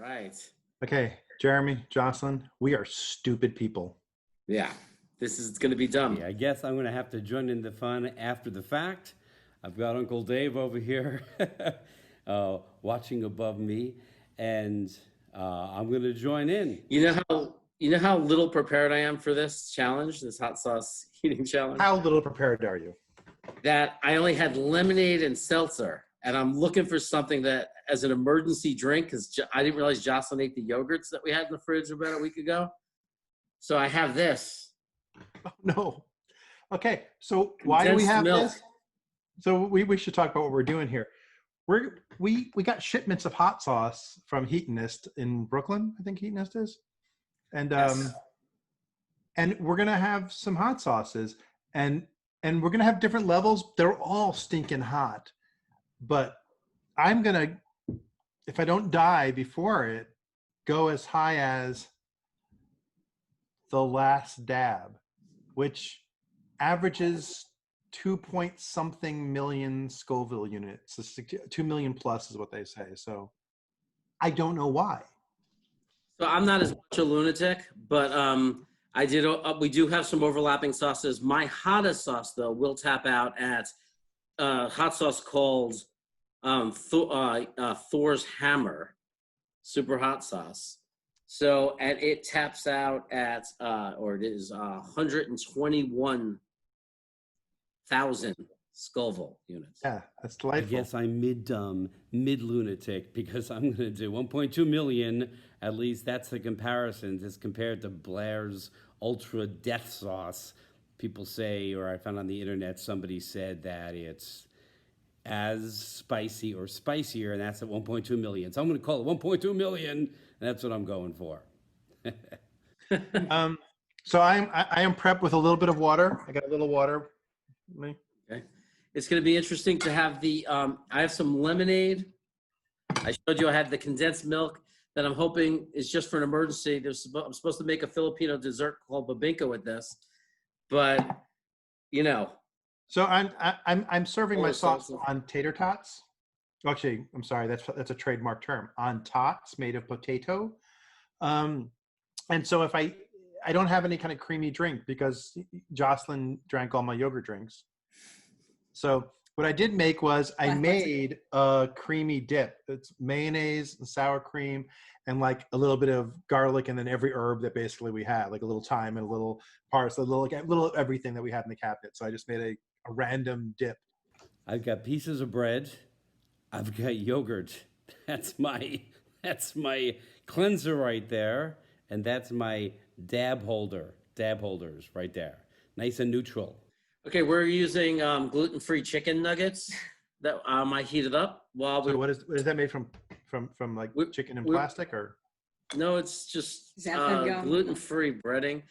Right. Okay, Jeremy, Jocelyn, we are stupid people. Yeah. This is going to be dumb. Yeah, I guess I'm going to have to join in the fun after the fact. I've got Uncle Dave over here watching above me, and I'm going to join in. You know how little prepared I am for this challenge, this hot sauce eating challenge? How little prepared are you? That I only had lemonade and seltzer, and I'm looking for something that as an emergency drink, because I didn't realize Jocelyn ate the yogurts that we had in the fridge about a week ago. So I have this. Oh, no. Okay, so why do we have this? So we should talk about what we're doing here. We got shipments of hot sauce from Heatonist in Brooklyn. I think Heatonist is, and Yes. and we're gonna have some hot sauces, and we're gonna have different levels. They're all stinking hot, but I'm gonna, if I don't die before it, go as high as the last dab, which averages 2-point-something million Scoville units. 2 million plus is what they say. So I don't know why. So I'm not as much a lunatic, but we do have some overlapping sauces. My hottest sauce, though, will tap out at hot sauce called Thor's Hammer, super hot sauce. So, and it taps out at, or it is 121,000 Scoville units. Yeah, that's I delightful. guess I'm mid lunatic because I'm going to do 1.2 million. At least that's the comparison as compared to Blair's Ultra Death Sauce. People say, or I found on the internet, somebody said that it's as spicy or spicier, and that's at 1.2 million. So I'm going to call it 1.2 million, and that's what I'm going for. So I am prepped with a little bit of water. I got a little water. Okay. It's going to be interesting to have the, I have some lemonade. I showed you I had the condensed milk that I'm hoping is just for an emergency. I'm supposed to make a Filipino dessert called babinka with this, but So I'm serving my sauce sauces. on tater tots. Actually, I'm sorry, that's a trademark term. On tots made of potato. And so if I don't have any kind of creamy drink because Jocelyn drank all my yogurt drinks. So what I did make was I made a creamy dip. It's mayonnaise and sour cream and like a little bit of garlic and then every herb that basically we had, like a little thyme and a little parsley, a little everything that we have in the cabinet. So I just made a random dip. I've got pieces of bread. I've got yogurt. That's my cleanser right there, and that's my dab holders right there. Nice and neutral. Okay, we're using gluten-free chicken nuggets that I heated up while we. So what is that made from like chicken and plastic or? No, it's just gluten-free breading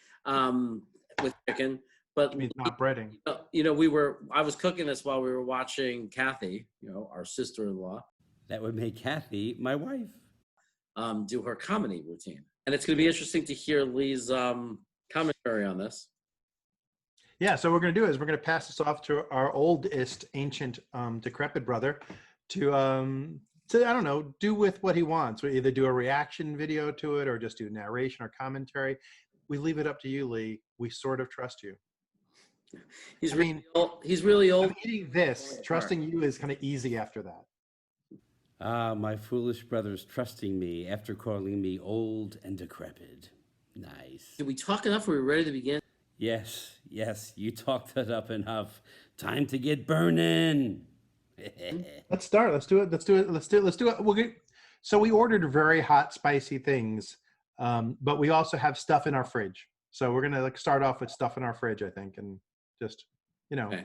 with chicken. But It means not breading. I was cooking this while we were watching Kathy, our sister-in-law, That would make Kathy my wife. do her comedy routine. And it's going to be interesting to hear Lee's commentary on this. Yeah, so what we're going to do is we're going to pass this off to our oldest, ancient, decrepit brother to I don't know, do with what he wants. We either do a reaction video to it or just do narration or commentary. We leave it up to you, Lee. We sort of trust you. He's really old. I'm eating this. Trusting you is kind of easy after that. My foolish brother's trusting me after calling me old and decrepit. Nice. Did we talk enough? Are we ready to begin? Yes, you talked it up enough. Time to get burning. Let's start. Let's do it. So we ordered very hot, spicy things, but we also have stuff in our fridge. So we're gonna start off with stuff in our fridge, I think, and just Okay.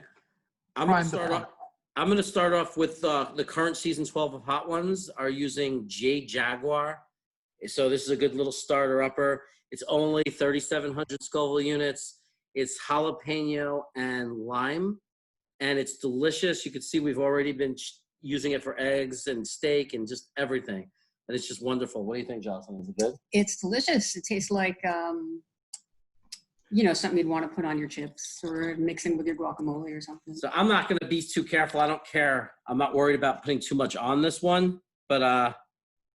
I'm gonna start off with the current season 12 of Hot Ones are using J Jaguar. So this is a good little starter upper. It's only 3,700 Scoville units. It's jalapeno and lime, and it's delicious. You can see we've already been using it for eggs and steak and just everything. And it's just wonderful. What do you think, Jocelyn? Is it good? It's delicious. It tastes like, something you'd want to put on your chips or mixing with your guacamole or something. So I'm not going to be too careful. I don't care. I'm not worried about putting too much on this one, but I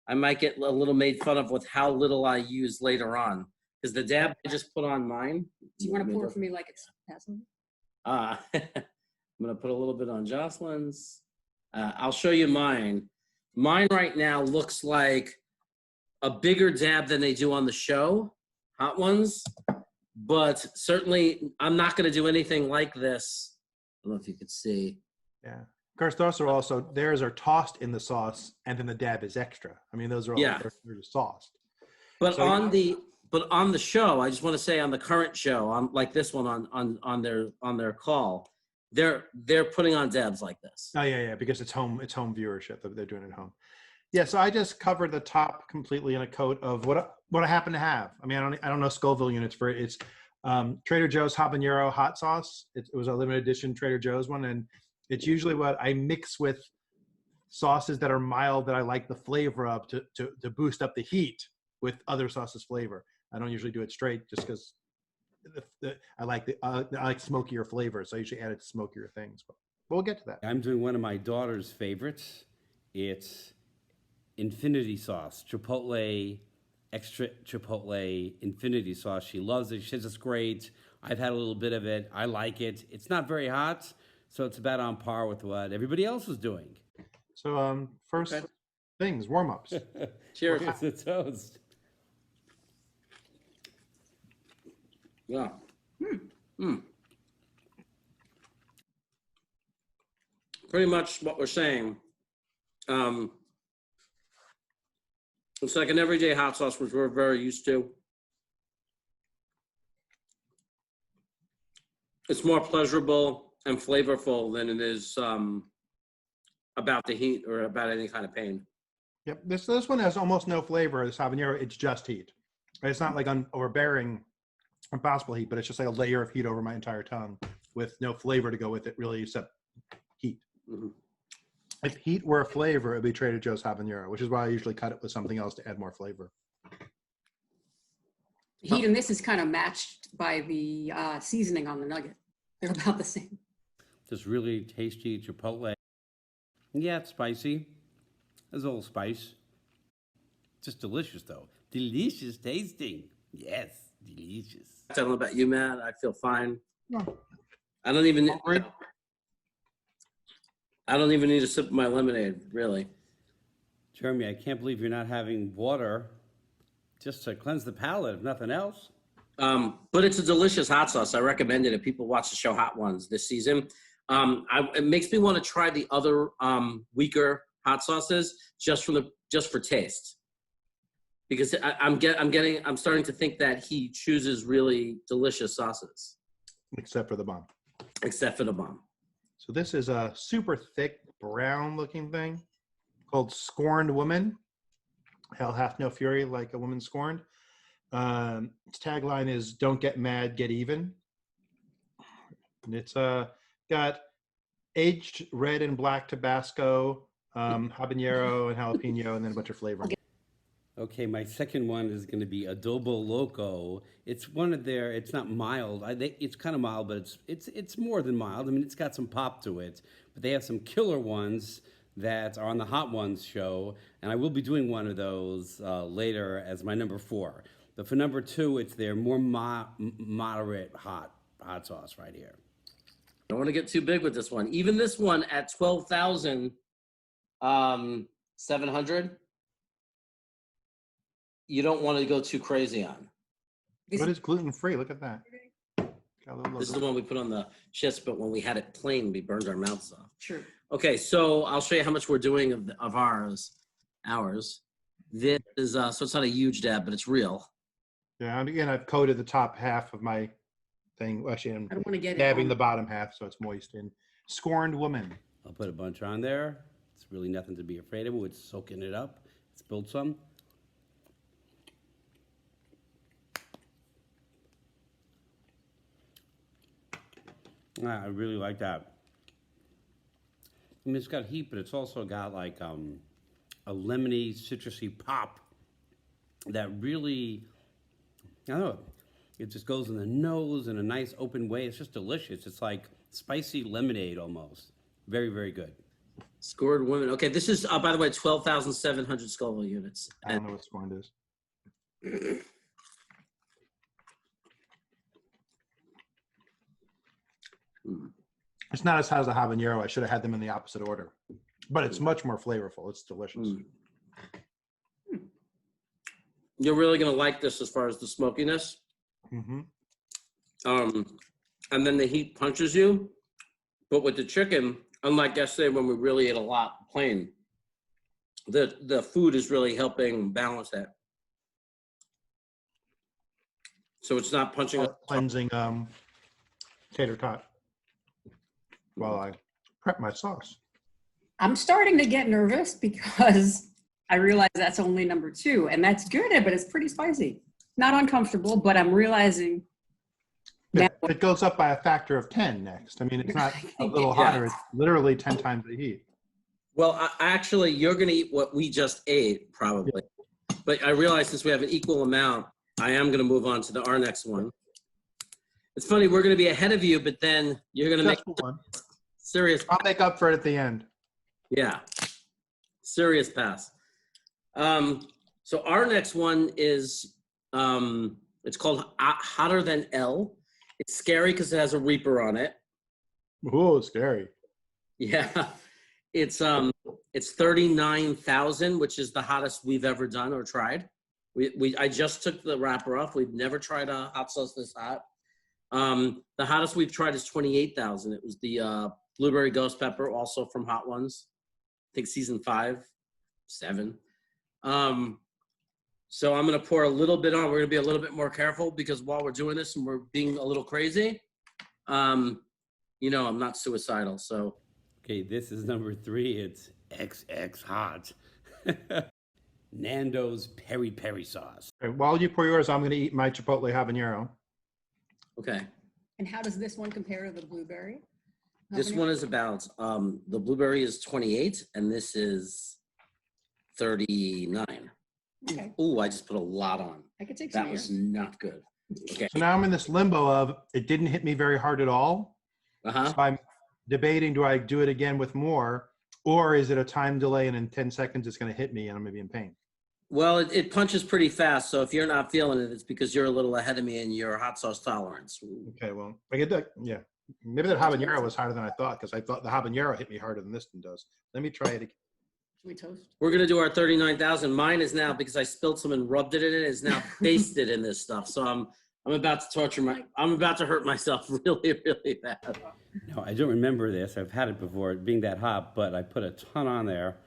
I might get a little made fun of with how little I use later on. Because the dab I just put on mine. Do you want to pour it for me like it's passing? I'm going to put a little bit on Jocelyn's. I'll show you mine. Mine right now looks like a bigger dab than they do on the show, Hot Ones. But certainly, I'm not going to do anything like this. I don't know if you could see. Yeah. Of course, theirs are tossed in the sauce, and then the dab is extra. I mean, those are all they're just sauced. But So, on the show, I just want to say on the current show, on like this one on their call, they're putting on dabs like this. Oh yeah, because it's home viewership that they're doing at home. Yeah, so I just covered the top completely in a coat of what I happen to have. I mean, I don't know Scoville units for it. It's Trader Joe's habanero hot sauce. It was a limited edition Trader Joe's one, and it's usually what I mix with sauces that are mild that I like the flavor of to boost up the heat with other sauces flavor. I don't usually do it straight just because I like smokier flavors. So I usually add it to smokier things. But we'll get to that. I'm doing one of my daughter's favorites. It's infinity sauce, chipotle, extra chipotle infinity sauce. She loves it. She says it's great. I've had a little bit of it. I like it. It's not very hot, so it's about on par with what everybody else is doing. So first things, warm-ups. Cheers. It's a toast. Yeah. Pretty much what we're saying. It's like an everyday hot sauce, which we're very used to. It's more pleasurable and flavorful than it is about the heat or about any kind of pain. Yep. This one has almost no flavor. This habanero, it's just heat. It's not like overbearing, impossible heat, but it's just like a layer of heat over my entire tongue with no flavor to go with it, really, except heat. Mm-hmm. If heat were a flavor, it would be Trader Joe's habanero, which is why I usually cut it with something else to add more flavor. Heat in this is kind of matched by the seasoning on the nugget. They're about the same. Just really tasty chipotle. Yeah, it's spicy. There's a little spice. Just delicious, though. Delicious tasting. Yes, delicious. I don't know about you, Matt. I feel fine. No. I don't even Great. need a sip of my lemonade, really. Jeremy, I can't believe you're not having water just to cleanse the palate, if nothing else. But it's a delicious hot sauce. I recommend it if people watch the show Hot Ones this season. It makes me want to try the other weaker hot sauces just for taste, because I'm starting to think that he chooses really delicious sauces, Except for the bomb. except for the bomb. So this is a super thick brown looking thing called Scorned Woman. Hell hath no fury like a woman scorned. Its tagline is "Don't get mad, get even." And it's got aged red and black Tabasco, habanero and jalapeno, and then a bunch of flavor. Okay, my second one is going to be Adobo Loco. It's one of their. It's not mild. It's kind of mild, but it's more than mild. I mean, it's got some pop to it. But they have some killer ones that are on the Hot Ones show, and I will be doing one of those later as my number 4. But for number 2, it's their more moderate hot sauce right here. I don't want to get too big with this one. Even this one at 12,700. You don't want to go too crazy on. But it's gluten free. Look at that. This is the one we put on the chips, but when we had it plain, we burned our mouths off. Sure. Okay, so I'll show you how much we're doing of ours. This is so it's not a huge dab, but it's real. Yeah, and again, I've coated the top half of my thing. Actually, I'm I don't want to get it. dabbing on- the bottom half so it's moist. And Scorned Woman. I'll put a bunch on there. It's really nothing to be afraid of. It's soaking it up. Let's build some. I really like that. I mean, it's got heat, but it's also got like a lemony, citrusy pop that really, I don't know, it just goes in the nose in a nice open way. It's just delicious. It's like spicy lemonade almost. Very, very good. Scored women. Okay, this is, by the way, 12,700 Scoville units. I don't know what scorned is. It's not as hot as a habanero. I should have had them in the opposite order, but it's much more flavorful. It's delicious. You're really gonna like this as far as the smokiness. Mm-hmm. And then the heat punches you. But with the chicken, unlike yesterday when we really ate a lot plain, the food is really helping balance that. So it's not punching us. Cleansing tater tot while I prep my sauce. I'm starting to get nervous because I realize that's only number 2, and that's good, but it's pretty spicy. Not uncomfortable, but I'm realizing. It goes up by a factor of 10 next. I mean, it's not a little hotter. It's literally 10 times the heat. Well, actually, you're going to eat what we just ate, probably. But I realize since we have an equal amount, I am going to move on to our next one. It's funny, we're going to be ahead of you, but then you're going to make one. Serious. I'll make up for it at the end. Yeah. Serious pass. So our next one is, it's called Hotter Than L. It's scary because it has a Reaper on it. Ooh, scary. Yeah. It's 39,000, which is the hottest we've ever done or tried. I just took the wrapper off. We've never tried a hot sauce this hot. The hottest we've tried is 28,000. It was the blueberry ghost pepper, also from Hot Ones. I think season 5, 7. So I'm going to pour a little bit on. We're going to be a little bit more careful because while we're doing this and we're being a little crazy, I'm not suicidal. So. Okay, this is number 3. It's XX hot. Nando's peri peri sauce. Okay, while you pour yours, I'm going to eat my chipotle habanero. Okay. And how does this one compare to the blueberry? This one is about, the blueberry is 28 and this is 39. Okay. Ooh, I just put a lot on. I could take some. That was not good. Okay. So now I'm in this limbo of it didn't hit me very hard at all. Uh-huh. So I'm debating, do I do it again with more, or is it a time delay and in 10 seconds it's going to hit me and I'm going to be in pain? Well, it punches pretty fast. So if you're not feeling it, it's because you're a little ahead of me in your hot sauce tolerance. Okay, well, I get that. Yeah. Maybe that habanero was harder than I thought because I thought the habanero hit me harder than this one does. Let me try it again. Should we toast? We're going to do our 39,000. Mine is now, because I spilled some and rubbed it in it, is now basted in this stuff. So I'm about to I'm about to hurt myself really, really bad. No, I don't remember this. I've had it before, it being that hot, but I put a ton on there.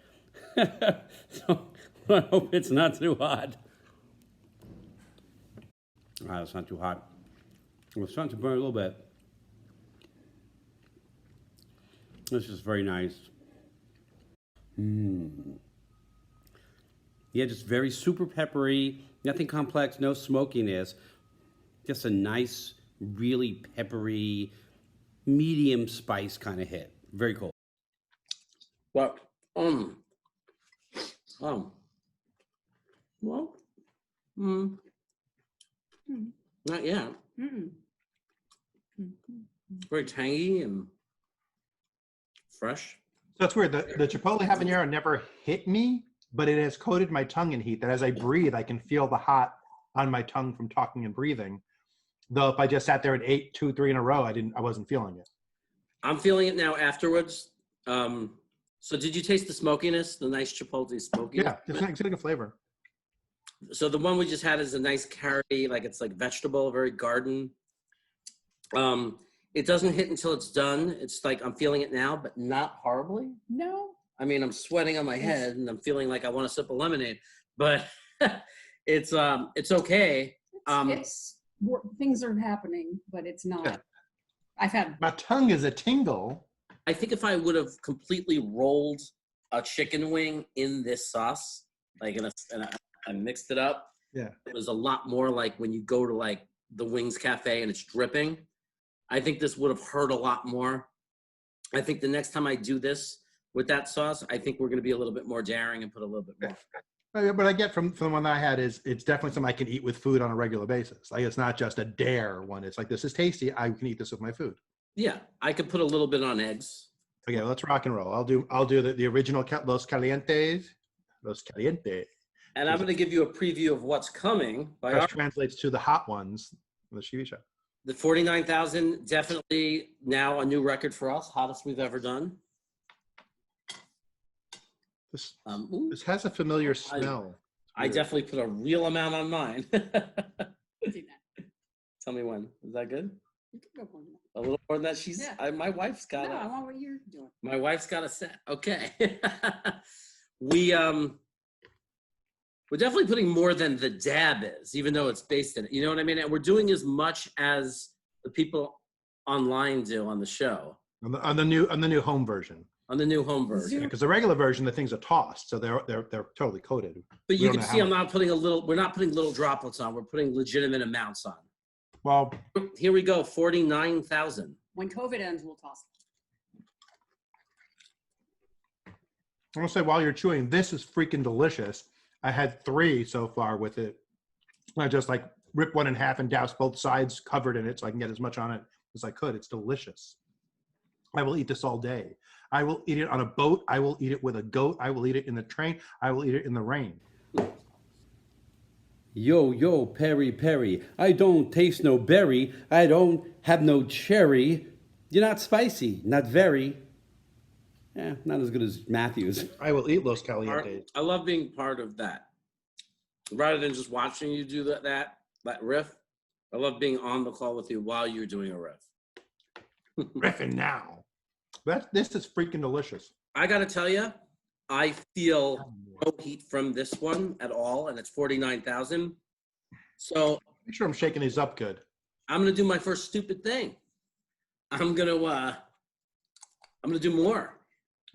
So I hope it's not too hot. It's not too hot. It's starting to burn a little bit. This is very nice. Yeah, just very super peppery, nothing complex, no smokiness. Just a nice, really peppery, medium spice kind of hit. Very cool. But, well, not yet. Very tangy and fresh. So it's weird. The chipotle habanero never hit me, but it has coated my tongue in heat. That as I breathe, I can feel the hot on my tongue from talking and breathing. Though if I just sat there and ate 2, 3 in a row, I wasn't feeling it. I'm feeling it now afterwards. So did you taste the smokiness, the nice chipotle smokiness? Yeah, it's like a flavor. So the one we just had is a nice carroty, like it's like vegetable, very garden. It doesn't hit until it's done. It's like I'm feeling it now, but not horribly. No. I mean, I'm sweating on my head and I'm feeling like I want to sip a lemonade, but it's okay. Things are happening, but it's not. Yeah. I've had. My tongue is a tingle. I think if I would have completely rolled a chicken wing in this sauce, like I mixed it up. Yeah. It was a lot more like when you go to like the Wings Cafe and it's dripping. I think this would have hurt a lot more. I think the next time I do this with that sauce, I think we're going to be a little bit more daring and put a little bit more. But I get from the one that I had is it's definitely something I can eat with food on a regular basis. Like it's not just a dare one. It's like, this is tasty. I can eat this with my food. Yeah, I could put a little bit on eggs. Okay, let's rock and roll. I'll do the original Los Calientes. Los Caliente, And I'm going to give you a preview of what's coming by which our translates to the hot ones on the TV show. the 49,000. Definitely now a new record for us, hottest we've ever done. This Ooh, this has a familiar smell. I definitely put a real amount on mine. See that. Tell me when. Is that good? You can go more than A little more than that. She's Yeah. my wife's that. got No, I a want what you're doing. my wife's got a set. Okay. We're definitely putting more than the dab is, even though it's based in it. You know what I mean? And we're doing as much as the people online do on the show, On the new home version. on the new home version. Because the regular version, the things are tossed, so they're totally coated. But We you don't can know see how I'm not putting we're not putting little droplets on. We're putting legitimate amounts on. Well, Here we go, 49,000. When COVID ends, we'll toss it. I'm gonna say while you're chewing, this is freaking delicious. I had 3 so far with it. I just like rip one in half and douse both sides covered in it so I can get as much on it as I could. It's delicious. I will eat this all day. I will eat it on a boat. I will eat it with a goat. I will eat it in the train. I will eat it in the rain. Yo, Perry, Perry, I don't taste no berry. I don't have no cherry. You're not spicy, not very. Not as good as Matthew's. I will eat Los Calientes. I love being part of that. Rather than just watching you do that riff, I love being on the call with you while you're doing a riff. Riffing now. This is freaking delicious. I got to tell you, I feel no heat from this one at all, and it's 49,000. So Make sure I'm shaking these up good. I'm going to do my first stupid thing. I'm going to do more.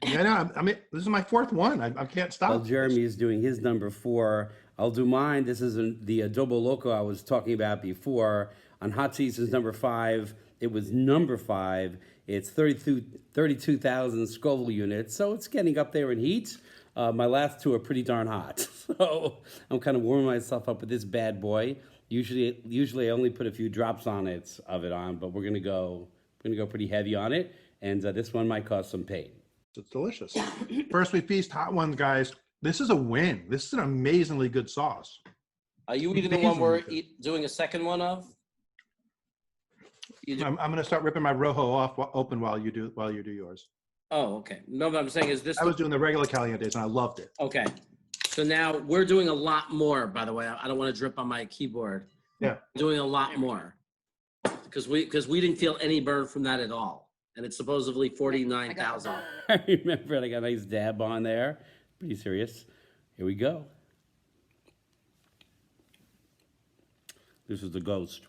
Yeah, no, I mean, this is my 4th one. I can't stop. While Jeremy is doing his number 4, I'll do mine. This is the Adobo Loco I was talking about before. On Hot Seasons number 5, it was number 5. It's 32,000 Scoville units, so it's getting up there in heat. My last 2 are pretty darn hot, so I'm kind of warming myself up with this bad boy. Usually I only put a few drops on it, but we're gonna go pretty heavy on it, and this one might cause some pain. It's delicious. First we feast hot ones, guys. This is a win. This is an amazingly good sauce. Are you eating the one we're doing a second one of? I'm going to start ripping my Rojo off open while you do yours. Oh, okay. No, but I'm saying is this. I was doing the regular Calientes and I loved it. Okay. So now we're doing a lot more, by the way. I don't want to drip on my keyboard. Yeah. Doing a lot more. Because we didn't feel any burn from that at all. And it's supposedly 49,000. I remember it. I got a nice dab on there. Pretty serious. Here we go. This is the Ghost.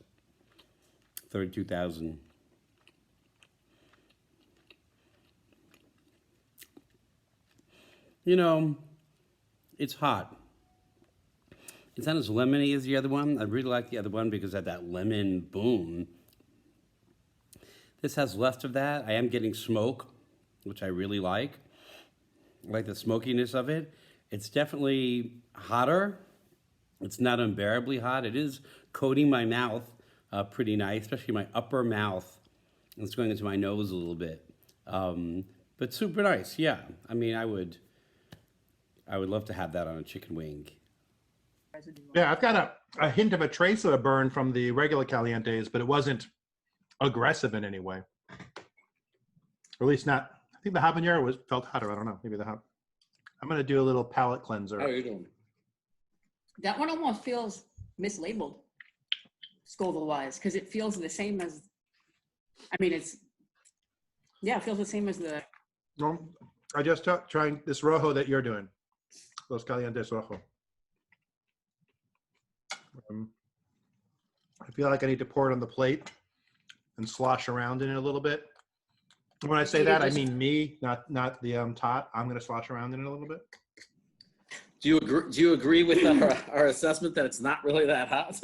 32,000. You know, it's hot. It's not as lemony as the other one. I really like the other one because of that lemon boom. This has less of that. I am getting smoke, which I really like. I like the smokiness of it. It's definitely hotter. It's not unbearably hot. It is coating my mouth pretty nice, especially my upper mouth. It's going into my nose a little bit. But super nice, yeah. I mean, I would love to have that on a chicken wing. Yeah, I've got a hint of a trace of a burn from the regular Calientes, but it wasn't aggressive in any way. Or at least not. I think the habanero felt hotter. I don't know. Maybe I'm going to do a little palate cleanser. How are you doing? That one almost feels mislabeled, Scoville-wise, because it feels the same as, it feels the same as the, No, I just trying this Rojo that you're doing. Los Calientes Rojo. I feel like I need to pour it on the plate and slosh around in it a little bit. When I say that, I mean me, not the tot. I'm going to slosh around in it a little bit. Do you agree with our assessment that it's not really that hot?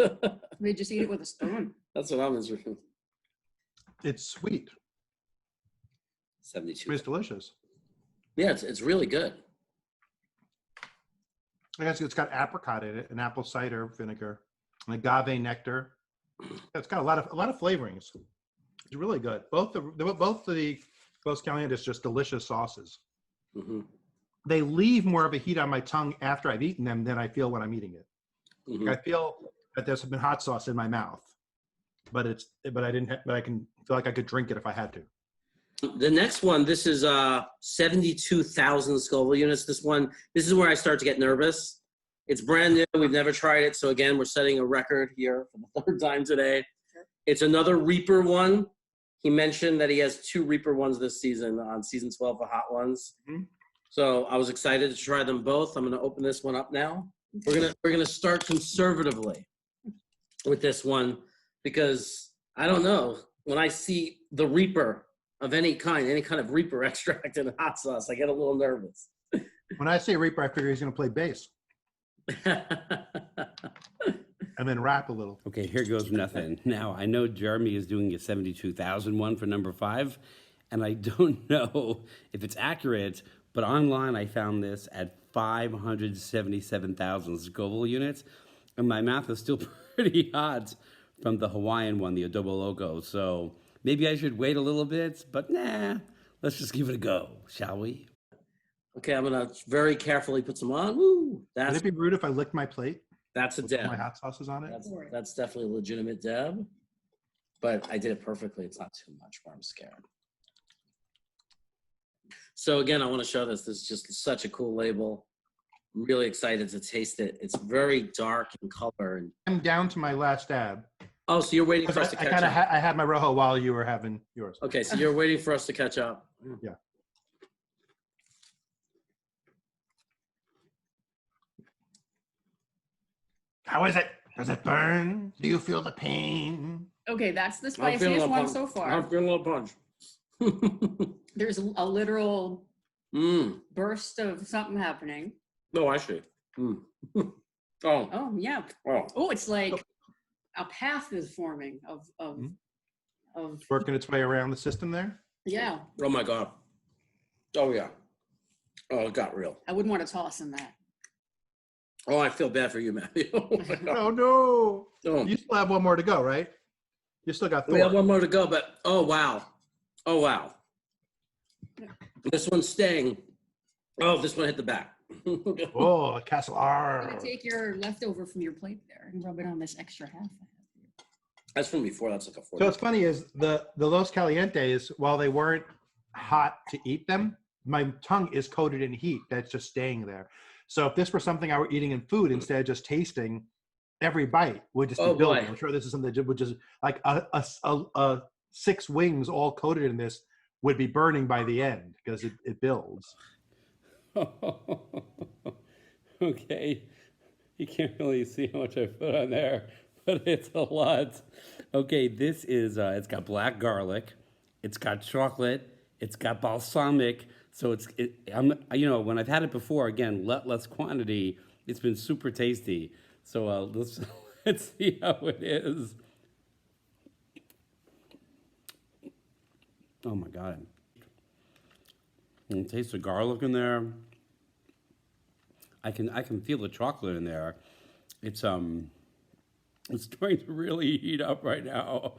they just eat it with a spoon. That's what I'm interested. It's sweet. 72. It's delicious. Yeah, it's really good. I guess it's got apricot in it, and apple cider vinegar, and agave nectar. It's got a lot of flavorings. It's really good. Both the Los Calientes, just delicious sauces. Mm-hmm. They leave more of a heat on my tongue after I've eaten them than I feel when I'm eating it. Mm-hmm. I feel that there's been hot sauce in my mouth, but I can feel like I could drink it if I had to. The next one, this is 72,000 Scoville units. This is where I start to get nervous. It's brand new. We've never tried it. So again, we're setting a record here for the third time today. Sure. It's another Reaper one. He mentioned that he has 2 Reaper ones this season on season 12 of Hot Ones. Mm-hmm. So I was excited to try them both. I'm going to open this one up now. We're gonna start conservatively with this one because I don't know, when I see the Reaper of any kind of Reaper extract in hot sauce, I get a little nervous. When I say Reaper, I figure he's going to play bass and then rap a little. Okay, here goes nothing. Now, I know Jeremy is doing a 72,000 one for number 5, and I don't know if it's accurate, but online I found this at 577,000 Scoville units, and my mouth is still pretty hot from the Hawaiian one, the Adobo Loco. So maybe I should wait a little bit, but nah, let's just give it a go, shall we? Okay, I'm gonna very carefully put some on. Woo! Would it be rude if I licked my plate? That's a with my dab. hot sauces on it? That's definitely a legitimate dab, but I did it perfectly. It's not too much where I'm scared. So again, I want to show this. This is just such a cool label. I'm really excited to taste it. It's very dark in color. And I'm down to my last dab. oh, so you're waiting for us to catch up. I had my Rojo while you were having yours. Okay, so you're waiting for us to catch up. Yeah. How is it? Does it burn? Do you feel the pain? Okay, that's the I'm feeling spiciest a one punch. so far. I'm feeling a little punch. There's a literal Mm. burst of something happening. No, I see. Mm. Oh, Oh, yeah. oh. Oh, it's like a path is forming of It's working its way around the system there. yeah. Oh my God. Oh yeah. Oh, it got real. I wouldn't want to toss in that. Oh, I feel bad for you, Matthew. Oh no! Oh. You still have one more to go, right? You still got We have 4. one more to go, but oh wow. Oh wow. This one's staying. Oh, this one hit the back. Oh, Castle I'm R. gonna take your leftover from your plate there and rub it on this extra half. That's from before. That's like a 40. So what's funny is the Los Calientes, while they weren't hot to eat them, my tongue is coated in heat that's just staying there. So if this were something I were eating in food instead of just tasting, every bite would just be Oh, building. boy. I'm sure this is something that would just like a 6 wings all coated in this would be burning by the end because it builds. Okay, you can't really see how much I put on there, but it's a lot. Okay, this is, it's got black garlic, it's got chocolate, it's got balsamic. So when I've had it before, again, less quantity, it's been super tasty. So let's see how it is. Oh my God. You can taste the garlic in there. I can feel the chocolate in there. It's starting to really heat up right now.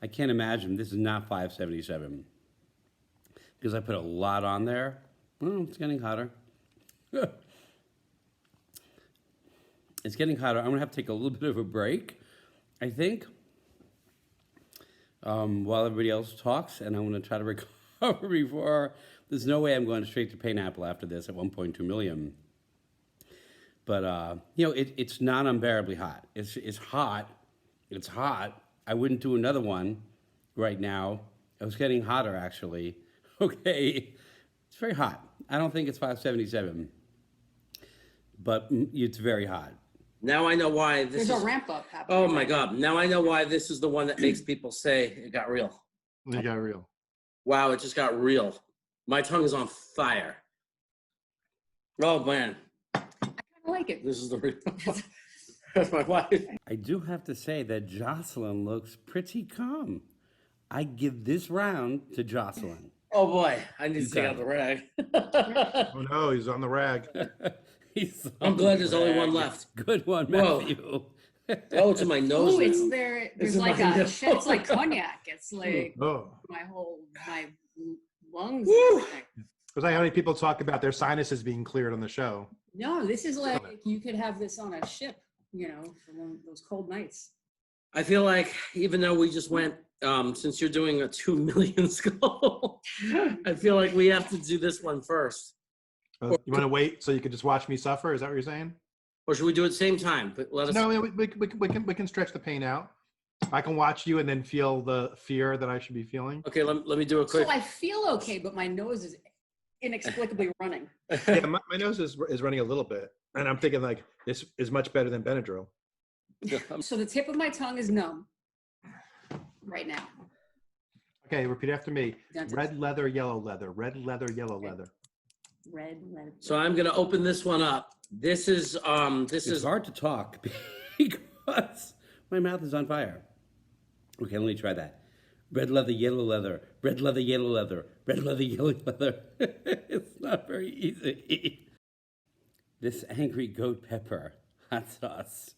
I can't imagine this is not 577 because I put a lot on there. Well, it's getting hotter. It's getting hotter. I'm gonna have to take a little bit of a break, I think, while everybody else talks, and I'm gonna try to recover before. There's no way I'm going straight to pineapple after this at 1.2 million. But it's not unbearably hot. It's hot. It's hot. I wouldn't do another one right now. It was getting hotter actually. Okay, it's very hot. I don't think it's 577, but it's very hot. Now I know why this There's is. a ramp up happening. Oh my God. Now I know why this is the one that makes people say it got real. It got real. Wow, it just got real. My tongue is on fire. Oh man, I like it. this is the real. That's my wife. I do have to say that Jocelyn looks pretty calm. I give this round to Jocelyn. Oh boy, I need You to take got out the rag. Oh no, he's on the rag. He's I'm on glad the there's only one rag. left. Good one, Whoa. Matthew. Oh, it's in my nose. Oh, now. it's there. There's in like my a. nose. It's like cognac. It's like Oh, my lungs. Woo. And everything. because how many people talk about their sinuses being cleared on the show? No, this is like you could have this on a ship. For one of those cold nights. I feel like even though we just went, since you're doing a 2 million skull, I feel like we have to do this one first. You want to wait so you can just watch me suffer? Is that what you're saying? Or should we do it at the same time? But let us. No, we can stretch the pain out. I can watch you and then feel the fear that I should be feeling. Okay, let me do a quick. So I feel okay, but my nose is inexplicably running. Yeah, my nose is running a little bit, and I'm thinking like this is much better than Benadryl. So the tip of my tongue is numb right now. Okay, repeat after me. Dentist. Red leather, yellow leather. Red leather, yellow leather. Red leather. So I'm gonna open this one up. This is It's hard to talk because my mouth is on fire. Okay, let me try that. Red leather, yellow leather. Red leather, yellow leather. Red leather, yellow leather. It's not very easy. This angry goat pepper hot sauce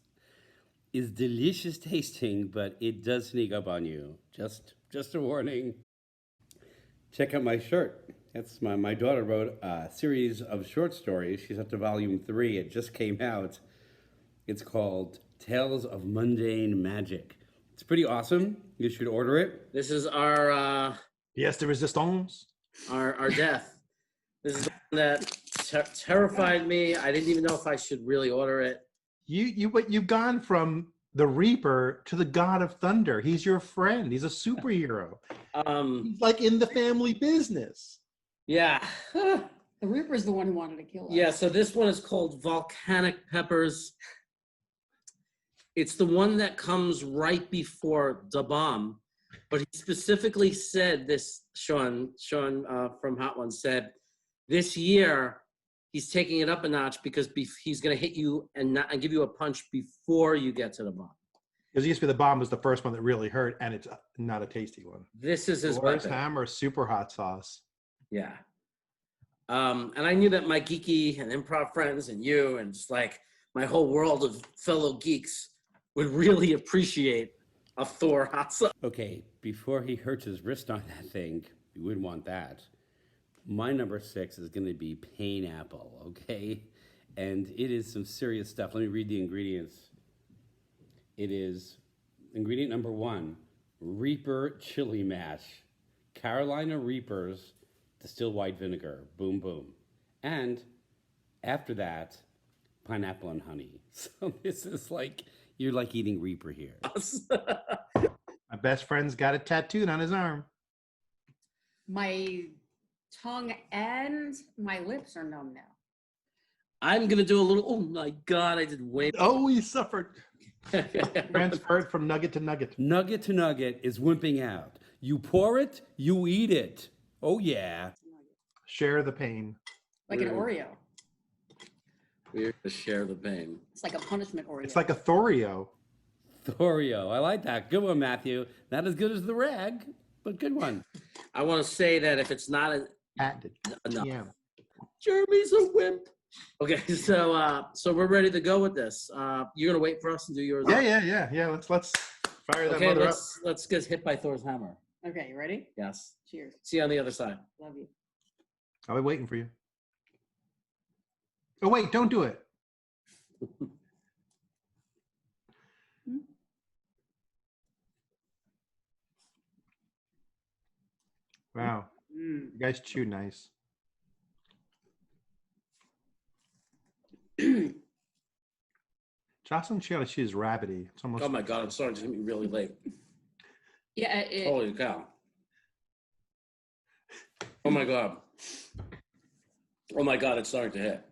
is delicious tasting, but it does sneak up on you. Just a warning. Check out my shirt. That's my daughter wrote a series of short stories. She's up to volume 3. It just came out. It's called Tales of Mundane Magic. It's pretty awesome. You should order it. This is our Pièce de résistance. our death. This is the one that terrified me. I didn't even know if I should really order it. You've gone from the Reaper to the God of Thunder. He's your friend. He's a superhero. He's like in the family business. Yeah. The Reaper's the one who wanted to kill us. Yeah, so this one is called Volcanic Peppers. It's the one that comes right before Da Bomb, but he specifically said this, Sean from Hot Ones said, this year he's taking it up a notch because he's going to hit you and give you a punch before you get to the bomb. Because it used to be the bomb was the first one that really hurt, and it's not a tasty one. This is his Thor's weapon. Hammer super hot sauce. Yeah. And I knew that my geeky and improv friends and you and just like my whole world of fellow geeks would really appreciate a Thor hot sauce. Okay, before he hurts his wrist on that thing, you wouldn't want that. My number 6 is going to be pineapple, okay? And it is some serious stuff. Let me read the ingredients. It is ingredient number 1, Reaper chili mash, Carolina Reapers, distilled white vinegar, boom, boom. And after that, pineapple and honey. So this is like, you're like eating Reaper here. My best friend's got it tattooed on his arm. My tongue and my lips are numb now. I'm going to do a little, oh my God, I did way. Oh, he suffered. Transferred from nugget to nugget. Nugget to nugget is wimping out. You pour it, you eat it. Oh, yeah. Share the pain. Like an Oreo. We're going to share the pain. It's like a punishment Oreo. It's like a Thorio. Thorio. I like that. Good one, Matthew. Not as good as the rag, but good one. I want to say that if it's not Patented. enough, Yeah. Jeremy's a wimp. Okay, so we're ready to go with this. You're gonna wait for us and do yours. Yeah. Let's fire that Okay, mother up. let's get hit by Thor's hammer. Okay, you ready? Yes. Cheers. See you on the other side. Love you. I'll be waiting for you. Oh wait, don't do it. Wow, you guys chew nice. Jocelyn Sheila, she's rabbity. It's almost. Oh my God, I'm starting to hit me really late. Yeah. Holy cow. Oh my God. Oh my God, it's starting to hit.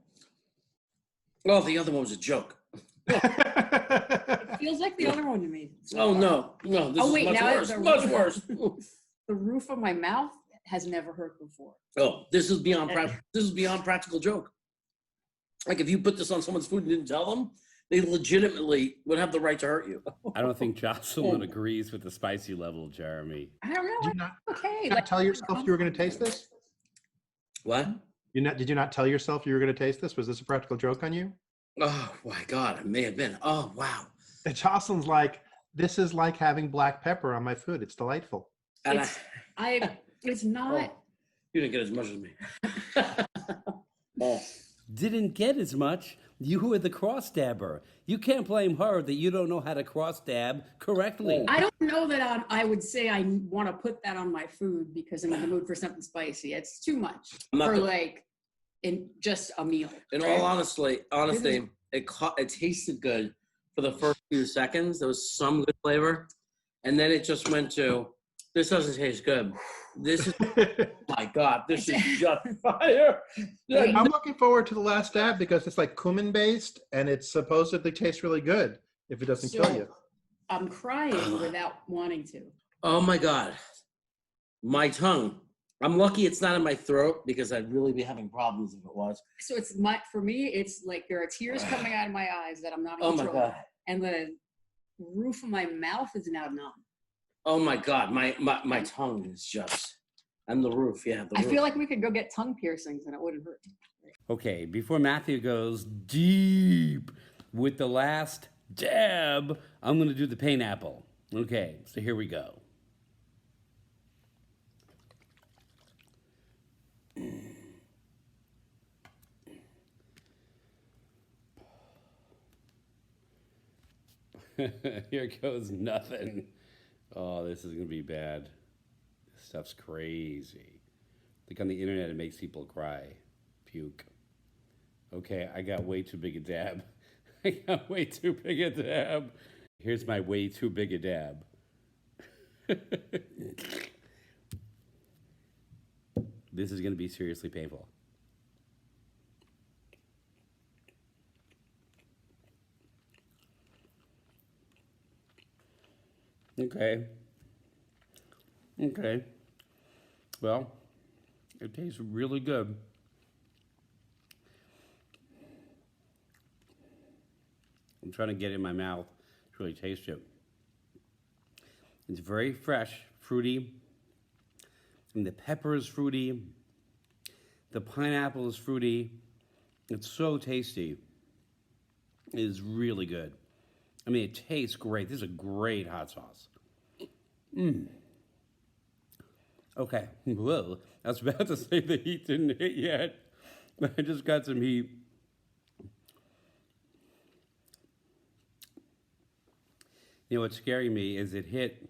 Oh, the other one was a joke. It feels like the other one to me. Oh no, this is much worse. Much worse. The roof of my mouth has never hurt before. Oh, this is beyond practical joke. Like if you put this on someone's food and didn't tell them, they legitimately would have the right to hurt you. I don't think Jocelyn agrees with the spicy level, Jeremy. I don't know. Did you not, Okay. did you not tell yourself you were going to taste this? What? Did you not tell yourself you were going to taste this? Was this a practical joke on you? Oh my God, it may have been. Oh wow. And Jocelyn's like, this is like having black pepper on my food. It's delightful. And It's not. you didn't get as much as me. Oh. Didn't get as much. You were the cross dabber. You can't blame her that you don't know how to cross dab correctly. I don't know that I would say I want to put that on my food because I'm in the mood for something spicy. It's too much for like in just a meal. In all honesty, it tasted good for the first few seconds. There was some good flavor, and then it just went to, this doesn't taste good. This is, my God, this is just fire. I'm looking forward to the last dab because it's like cumin based and it supposedly tastes really good if it doesn't kill you. I'm crying without wanting to. Oh my God, my tongue. I'm lucky it's not in my throat because I'd really be having problems if it was. So for me, it's like there are tears coming out of my eyes that I'm not in Oh control. my God. And the roof of my mouth is now numb. Oh my God, my tongue is just, and the roof, yeah. I feel like we could go get tongue piercings and it wouldn't hurt. Okay, before Matthew goes deep with the last dab, I'm going to do the pineapple. Okay, so here we go. Here goes nothing. Oh, this is going to be bad. This stuff's crazy. Like on the internet, it makes people cry. Puke. Okay, I got way too big a dab. I got way too big a dab. Here's my way too big a dab. This is going to be seriously painful. Okay. Well, it tastes really good. I'm trying to get it in my mouth to really taste it. It's very fresh, fruity, and the pepper is fruity. The pineapple is fruity. It's so tasty. It is really good. I mean, it tastes great. This is a great hot sauce. Okay. Whoa. I was about to say the heat didn't hit yet. I just got some heat. You know, what's scaring me is it hit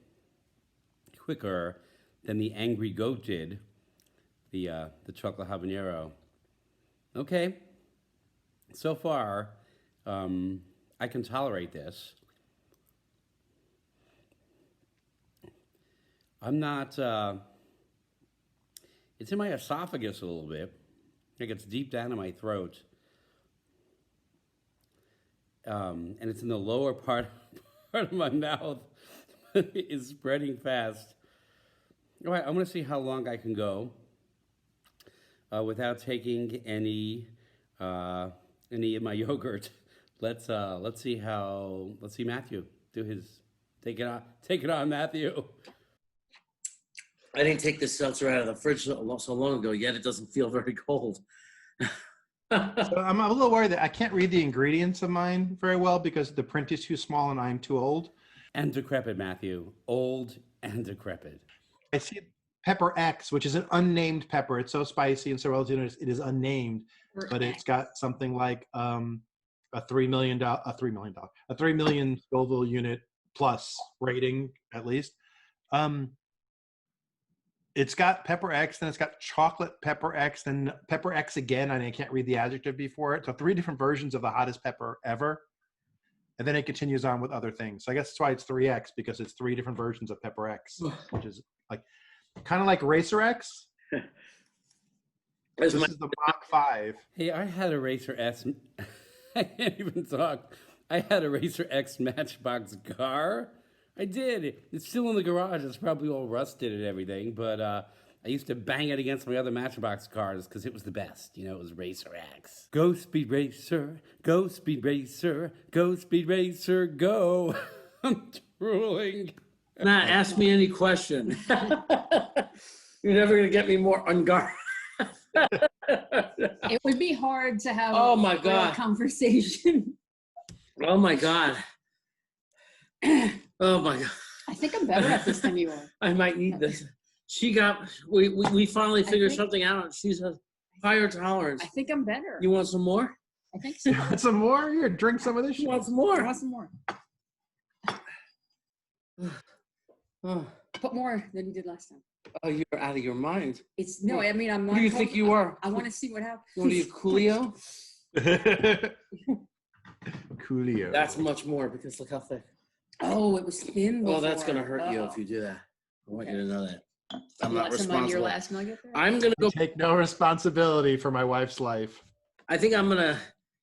quicker than the Angry Goat did, the chocolate habanero. Okay. So far, I can tolerate this. I'm not, it's in my esophagus a little bit. Like it's deep down in my throat. And it's in the lower part of my mouth. It's spreading fast. All right, I'm gonna see how long I can go without taking any of my yogurt. Let's see Matthew do his. Take it on, Matthew. I didn't take this seltzer out of the fridge so long ago, yet it doesn't feel very cold. So I'm a little worried that I can't read the ingredients of mine very well because the print is too small and I'm too old. And decrepit, Matthew. Old and decrepit. I see Pepper X, which is an unnamed pepper. It's so spicy and so relative. It is unnamed, but it's got something like a $3 million Scoville unit plus rating at least. It's got Pepper X, then it's got chocolate Pepper X, then Pepper X again, and I can't read the adjective before it. So 3 different versions of the hottest pepper ever. And then it continues on with other things. So I guess that's why it's 3X, because it's 3 different versions of Pepper X, which is like kind of like Racer X. This is the Mach 5. Hey, I had a Racer S. I can't even talk. I had a Racer X Matchbox car. I did. It's still in the garage. It's probably all rusted and everything, but I used to bang it against my other Matchbox cars because it was the best. You know, it was Racer X. Go Speed Racer, go Speed Racer, go Speed Racer, go. I'm drooling. Nah, ask me any question. You're never going to get me more unguarded. It would be hard to have Oh my a real God. conversation. Oh my God. Oh my God. I think I'm better at this than you are. I might need this. We finally figured something out. She's a higher tolerance. I think I'm better. You want some more? I think so. You want some more? Here, drink some of this You shit. want some I more? want some more. Oh, Put more than you did last time. you're out of your mind. It's no, I mean, I'm not. Who do you think you are? I want to see what happens. What are you, Coolio? Coolio. That's much more because look how thick. Oh, it was thin. Well, that's before. gonna hurt you Uh-oh. if you do that. I want you Okay. to know that. You I'm not want some on your responsible. last nugget there? I'm gonna go. Take no responsibility for my wife's life. I think I'm gonna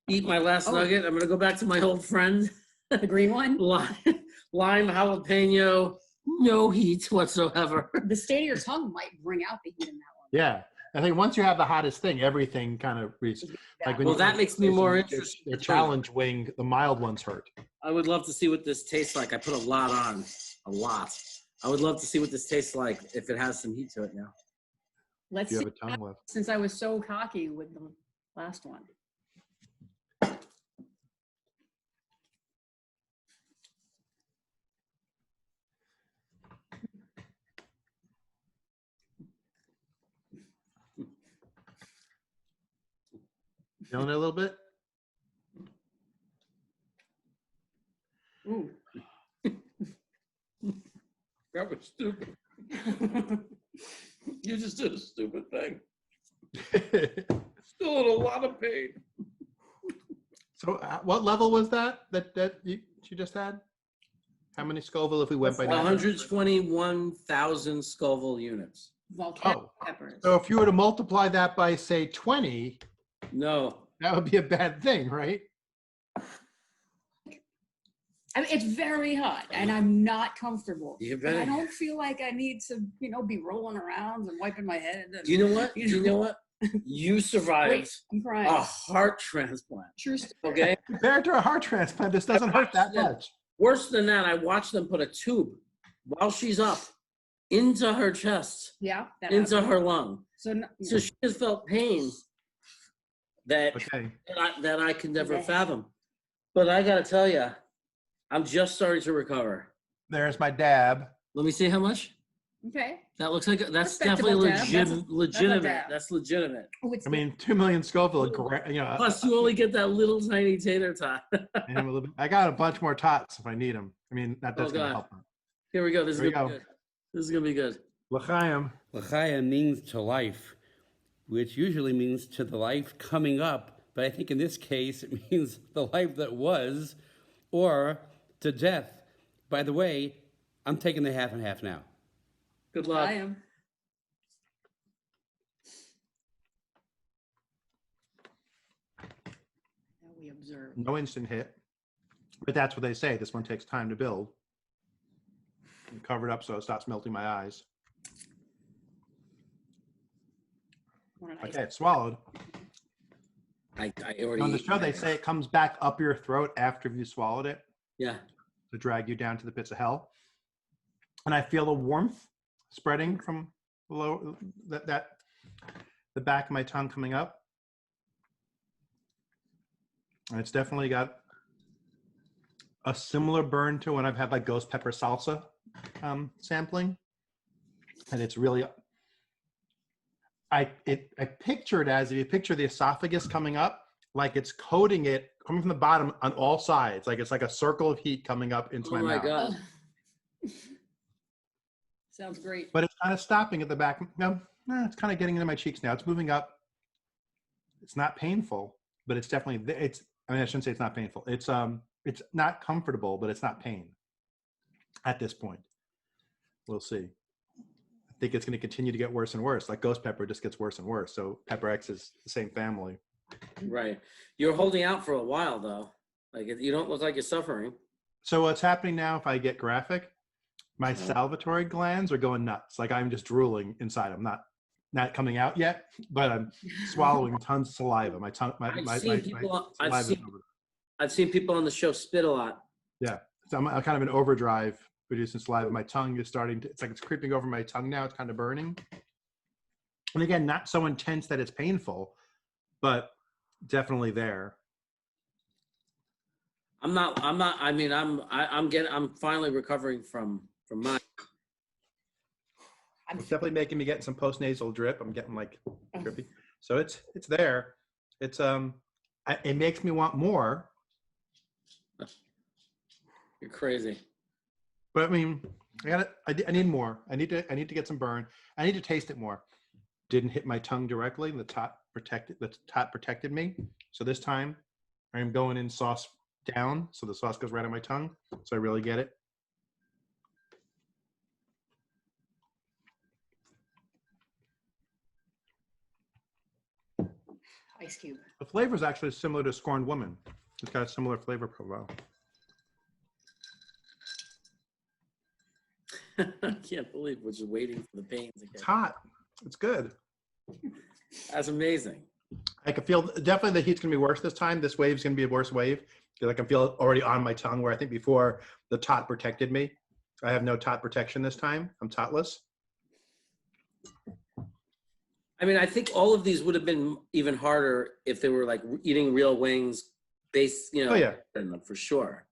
eat my last Oh. nugget. I'm gonna go back to my old friend. The green one? Lime jalapeno, no heat whatsoever. The state of your tongue might bring out the heat in that one. Yeah. I think once you have the hottest thing, everything kind of reaches. Like when Well, you that eat makes me more your- interested. Your challenge wing, the mild ones hurt. I would love to see what this tastes like. I put a lot on, a lot. I would love to see what this tastes like if it has some heat to it now. Let's You see. have a tongue left. Since I was so cocky with the last one. Feeling it a little bit? Ooh. That was stupid. You just did a stupid thing. Still in a lot of pain. So what level was that she just had? How many Scoville if we went by 121,000 Scoville units. Volcanic Oh. peppers. So if you were to multiply that by, say, 20, No. that would be a bad thing, right? I mean, it's very hot, and I'm not comfortable. You And I better. don't feel like I need to, be rolling around and wiping my head. And, Do you know what? Do you know what? You survived Wait, I'm crying. a heart transplant. True story. Okay. Compared to a heart transplant, this doesn't hurt that much. Worse than that, I watched them put a tube while she's up into her chest, Yeah. That into happened. her lung. So, So she has felt pain that Okay. that I can never Okay. fathom. But I gotta tell you, I'm just starting to recover. There's my dab. Let me see how much. okay. That looks like that's Respectable definitely dab. That's legitimate. dab. That's legitimate. Oh, it's I mean, 2 million Scoville. Plus, you only get that little tiny tater tot. I got a bunch more tots if I need them. I mean, that's Oh, going to God. help. Here we go. This is Here we gonna be go. good. This is gonna be good. L'chaim. L'chaim means to life, which usually means to the life coming up. But I think in this case, it means the life that was, or to death. By the way, I'm taking the half and half now. Good luck. I am. Now we observe. No instant hit. But that's what they say. This one takes time to build. I'm covered up so it stops melting my eyes. What an ice- Okay, it's swallowed. I already. On the ate show, they mine. say it comes back up your throat after you swallowed it Yeah. to drag you down to the pits of hell. And I feel a warmth spreading from below the back of my tongue coming up. And it's definitely got a similar burn to when I've had like ghost pepper salsa sampling. And it's really, I picture it as if you picture the esophagus coming up, like it's coating it coming from the bottom on all sides. Like it's like a circle of heat coming up into Oh my my mouth. God. Sounds great. But it's kind of stopping at the back. No, it's kind of getting into my cheeks now. It's moving up. It's not painful, but it's definitely, I shouldn't say it's not painful. It's not comfortable, but it's not pain at this point. We'll see. I think it's going to continue to get worse and worse. Like ghost pepper just gets worse and worse. So Pepper X is the same family. Right. You're holding out for a while though. Like you don't look like you're suffering. So what's happening now, if I get graphic, my salivatory glands are going nuts. Like I'm just drooling inside. I'm not coming out yet, but I'm swallowing tons of saliva. My tongue, my I've saliva is over. I've seen people on the show spit a lot. Yeah, so I'm kind of in overdrive producing saliva. My tongue is starting to, it's like it's creeping over my tongue now. It's kind of burning. And again, not so intense that it's painful, but definitely there. I'm not. I mean, I'm finally recovering from mine. It's definitely making me get some post-nasal drip. I'm getting like drippy. So it's there. It's it makes me want more. You're crazy. But I mean, I need more. I need to get some burn. I need to taste it more. Didn't hit my tongue directly. The top protected me. So this time I am going in sauce down, so the sauce goes right on my tongue, so I really get it. Ice cube. The flavor is actually similar to Scorned Woman. It's got a similar flavor profile. I can't believe we're just waiting for the pains again. It's hot. It's good. That's amazing. I can feel definitely the heat's gonna be worse this time. This wave's gonna be a worse wave because I can feel it already on my tongue. Where I think before the tot protected me, I have no tot protection this time. I'm totless. I mean, I think all of these would have been even harder if they were like eating real wings, Oh yeah, for sure.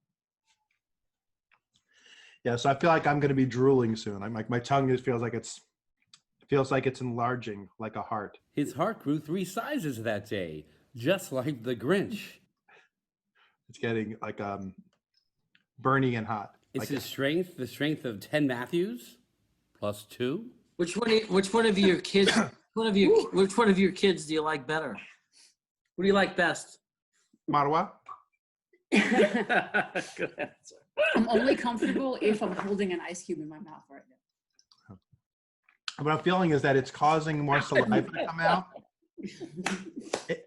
yeah. So I feel like I'm gonna be drooling soon. I'm like my tongue just feels like it's enlarging like a heart. His heart grew 3 sizes that day, just like the Grinch. It's getting like burning and hot. Is Like, his strength the strength of 10 Matthews plus 2? Which one of your kids? Which one of your kids do you like better? What do you like best? Marwa? Good answer. I'm only comfortable if I'm holding an ice cube in my mouth right now. What I'm feeling is that it's causing more saliva to come out.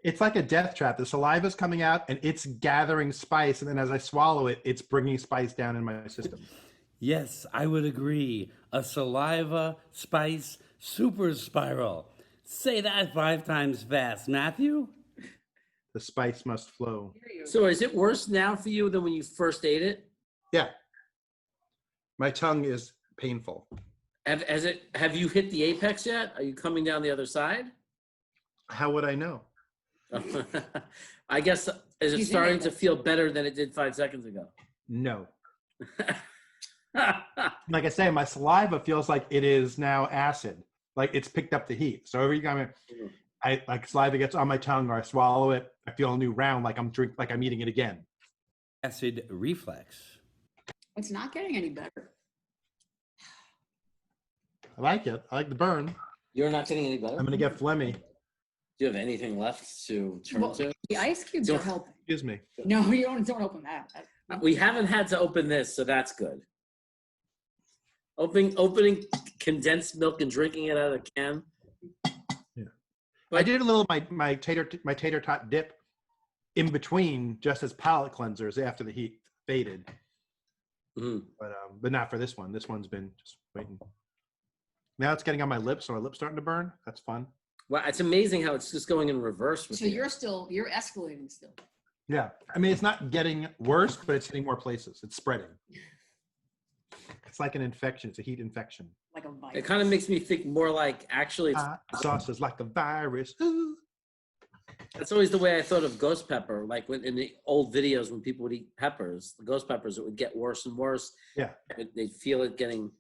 It's like a death trap. The saliva is coming out and it's gathering spice, and then as I swallow it, it's bringing spice down in my system. Yes, I would agree. A saliva spice super spiral. Say that 5 times fast, Matthew. The spice must flow. So is it worse now for you than when you first ate it? Yeah. My tongue is painful. Have you hit the apex yet? Are you coming down the other side? How would I know? I guess, is it He's in starting to apex. feel better than it did 5 seconds ago? No. Like I say, my saliva feels like it is now acid. Like it's picked up the heat. So every time I like saliva gets on my tongue or I swallow it, I feel a new round like I'm eating it again. Acid reflex. It's not getting any better. I like it. I like the burn. You're not getting any better? I'm gonna get phlegmy. Do you have anything left to turn Well, to? the ice cubes are helping. Excuse me. No, you don't open that. We haven't had to open this, so that's good. Opening condensed milk and drinking it out of a can. Yeah. But I did a little my tater tot dip in between just as palate cleansers after the heat faded. Mhm. But not for this one. This one's been just waiting. Now it's getting on my lips, so my lips starting to burn. That's fun. Well, it's amazing how it's just going in reverse with So you. you're escalating still. Yeah. I mean, it's not getting worse, but it's hitting more places. It's spreading. It's like an infection. It's a heat infection. Like a It virus. kind of makes me think more like, actually, Hot sauce is like a virus. Ooh. that's always the way I thought of ghost pepper. Like in the old videos when people would eat peppers, the ghost peppers, it would get worse and worse. Yeah. They'd feel it getting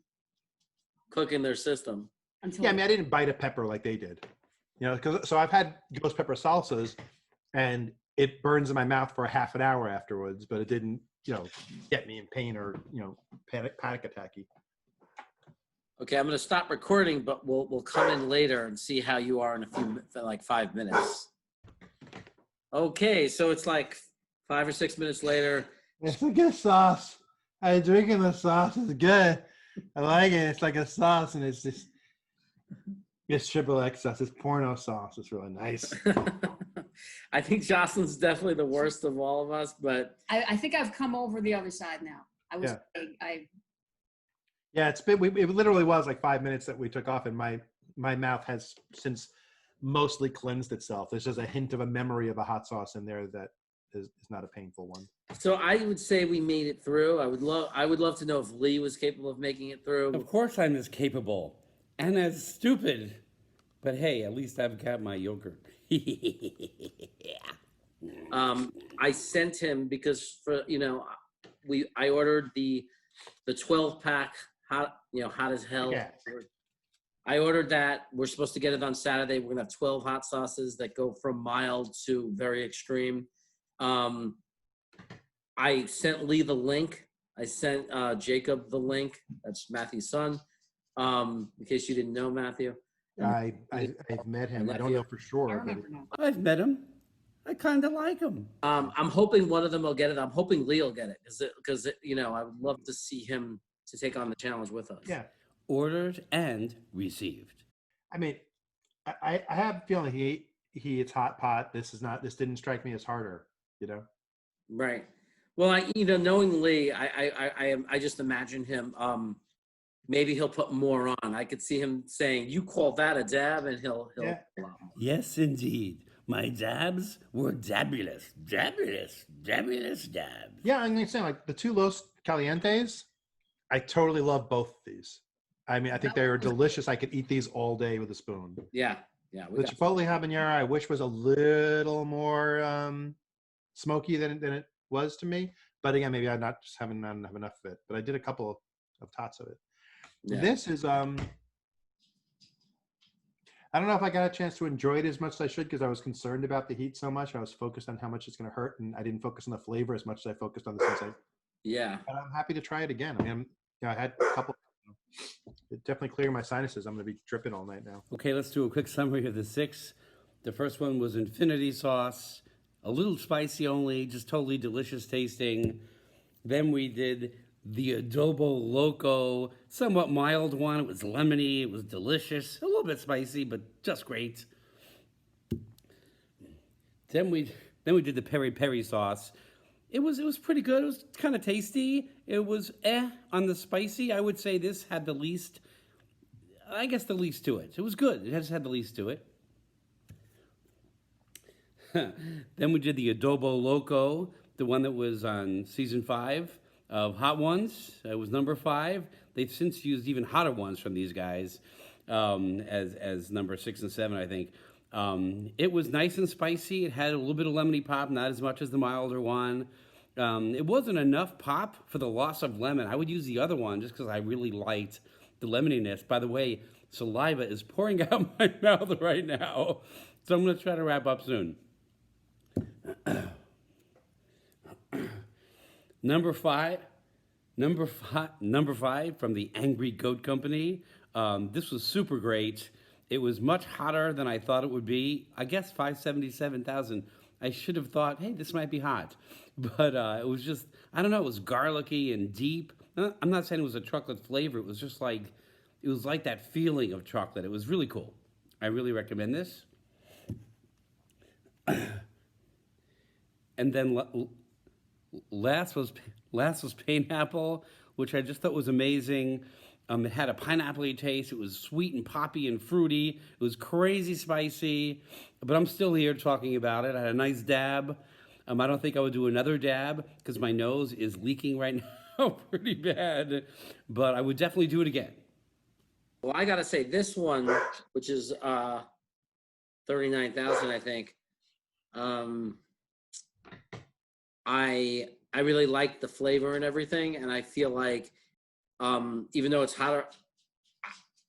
cook in their system. Until Yeah, I mean, I didn't bite a pepper like they did. You know, so I've had ghost pepper salsas, and it burns in my mouth for a half an hour afterwards, but it didn't, get me in pain or, panic attacky. Okay, I'm going to stop recording, but we'll come in later and see how you are in like 5 minutes. Okay, so it's like 5 or 6 minutes later. It's a good sauce. I'm drinking the sauce. It's good. I like it. It's like a sauce, and it's triple X sauce. It's porno sauce. It's really nice. I think Jocelyn's definitely the worst of all of us, but I think I've come over the other side now. Yeah, it literally was like 5 minutes that we took off, and my mouth has since mostly cleansed itself. There's just a hint of a memory of a hot sauce in there that is not a painful one. so I would say we made it through. I would love to know if Lee was capable of making it through. Of course I'm as capable and as stupid. But hey, at least I've got my yogurt. I sent him because I ordered the 12 pack hot as hell. Yeah. I ordered that. We're supposed to get it on Saturday. We're gonna have 12 hot sauces that go from mild to very extreme. I sent Lee the link. I sent Jacob the link. That's Matthew's son. In case you didn't know, Matthew. I've met him. I don't know for I sure. But remember now. I've met him. I kind of like him. I'm hoping one of them will get it. I'm hoping Lee will get it because I would love to see him to take on the challenge with us. yeah, Ordered and received. I mean, I have a feeling he eats hot pot. This didn't strike me as harder. Right. Well, knowing Lee, I just imagine him. Maybe he'll put more on. I could see him saying, "You call that a dab," and he'll. Yeah. Put a lot more. Yes, indeed. My dabs were dabulous. Dabulous. Dabulous dabs. Yeah, I'm gonna say like the two Los Calientes. I totally love both of these. I mean, I think they are delicious. I could eat these all day with a spoon. Yeah. The Chipotle habanero, I wish was a little more smoky than it was to me. But again, maybe I not have enough of it. But I did a couple of tots of it. Yeah. This is I don't know if I got a chance to enjoy it as much as I should because I was concerned about the heat so much. I was focused on how much it's going to hurt, and I didn't focus on the flavor as much as I focused on the sensation. Yeah. But I'm happy to try it again. I mean, I had a couple. It definitely cleared my sinuses. I'm going to be dripping all night now. Okay, let's do a quick summary of the 6. The first one was infinity sauce, a little spicy only, just totally delicious tasting. Then we did the adobo loco, somewhat mild one. It was lemony, it was delicious, a little bit spicy, but just great. Then we did the peri peri sauce. It was pretty good. It was kind of tasty. It was on the spicy. I would say this had the least to it. It was good. It just had the least to it. Then we did the adobo loco, the one that was on season 5 of Hot Ones. It was number 5. They've since used even hotter ones from these guys as number 6 and 7, I think. It was nice and spicy. It had a little bit of lemony pop, not as much as the milder one. It wasn't enough pop for the loss of lemon. I would use the other one just because I really liked the lemoniness. By the way, saliva is pouring out my mouth right now, so I'm going to try to wrap up soon. Number five from the Angry Goat Company. This was super great. It was much hotter than I thought it would be. I guess 577,000. I should have thought, hey, this might be hot. But it was just, I don't know, it was garlicky and deep. I'm not saying it was a chocolate flavor. It was just like, it was like that feeling of chocolate. It was really cool. I really recommend this. And then last was pineapple, which I just thought was amazing. It had a pineapple-y taste. It was sweet and poppy and fruity. It was crazy spicy, but I'm still here talking about it. I had a nice dab. I don't think I would do another dab because my nose is leaking right now pretty bad, but I would definitely do it again. Well, I got to say this one, which is 39,000, I think. I really like the flavor and everything, and I feel like even though it's hotter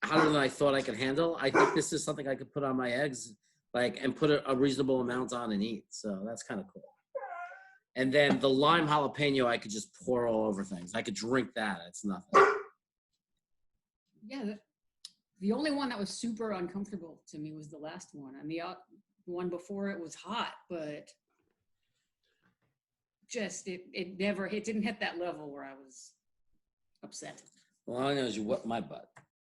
than I thought I could handle, I think this is something I could put on my eggs, and put a reasonable amount on and eat. So that's kind of cool. And then the lime jalapeno, I could just pour all over things. I could drink that. It's nothing. Yeah, the only one that was super uncomfortable to me was the last one, and the one before it was hot, but just it didn't hit that level where I was upset. Well, all I know is you whipped my butt.